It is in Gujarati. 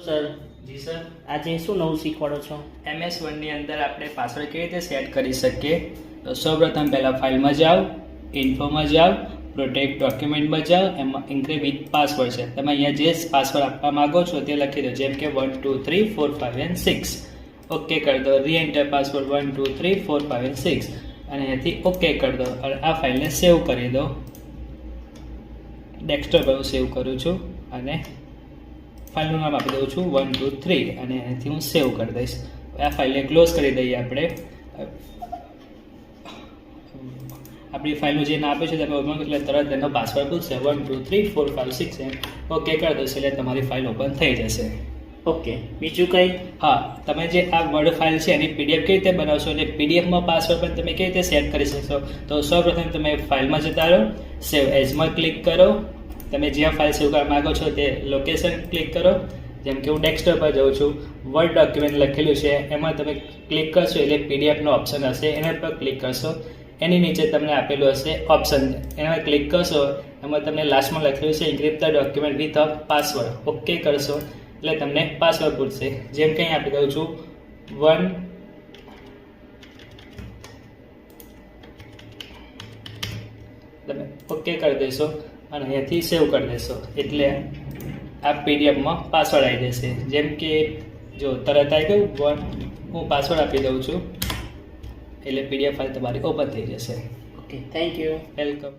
સર, જી સર. આજે શું નવું શીખવાડો છો? MS Wordની અંદર આપણે પાસવર્ડ કેવી રીતે સેટ કરી શકીએ? તો સૌપ્રથમ પહેલાં ફાઇલમાં જાઓ, ઇન્ફોમાં જાઓ, પ્રોટેક્ટ ડોક્યુમેન્ટમાં જાઓ, એમાં એન્ક્રિપ્ટ વિથ પાસવર્ડ છે. તમે અહીંયા જે પાસવર્ડ આપવા માગો છો તે લખી દો, જેમ કે 1 2 3 4 5 and 6. ઓકે કરી દો. રીએન્ટર પાસવર્ડ 1 2 3 4 5 and 6 અને અહીંયાથી ઓકે કરી દો અને આ ફાઇલને સેવ કરી દો. ડેસ્કટોપ પર સેવ કરું છું અને ફાઇલનું નામ આપી દઉં છું 1 2 3 અને એનાથી હું સેવ કરી દઈશ. આ ફાઇલને ક્લોઝ કરી દઈએ આપણે. આપણી ફાઇલનું જે નામ આપ્યું છે તમે ઓપન એટલે તરત એનો પાસવર્ડ પૂછશે 1 2 3 4 5 6 એમ ઓકે કરી દો એટલે તમારી ફાઇલ ઓપન થઈ જશે. ઓકે, બીજું કંઈ? હા, તમે જે આ વર્ડ ફાઇલ છે એની PDF કેવી રીતે બનાવશો અને PDFમાં પાસવર્ડ પણ તમે કેવી રીતે સેટ કરી શકશો? તો સૌપ્રથમ તમે ફાઇલમાં જતા રહો, સેવ એઝમાં ક્લિક કરો. તમે જ્યાં ફાઇલ સેવ કરવા માગો છો તે લોકેશન ક્લિક કરો. જેમ કે હું ડેસ્કટોપ પર જાઉં છું, વર્ડ ડોક્યુમેન્ટ લખેલું છે એમાં તમે ક્લિક કરશો એટલે PDFનો ઓપ્શન હશે, એના પર ક્લિક કરશો. એની નીચે તમને આપેલું હશે ઓપ્શન, એમાં ક્લિક કરશો. એમાં તમને લાસ્ટમાં લખેલું છે encrypt the document with a password. Okay કરશો એટલે તમને પાસવર્ડ પૂછશે. જેમ કે અહીં આપી દઉં છું 1 તમે ઓકે કરી દેશો અને અહીંયાથી સેવ કરી દેશો એટલે આ PDFમાં પાસવર્ડ આવી જશે. જેમ કે જો તરત આવી ગયું, હું પાસવર્ડ આપી દઉં છું એટલે PDF ફાઇલ તમારી ઓપન થઈ જશે. Okay, thank you. વેલકમ.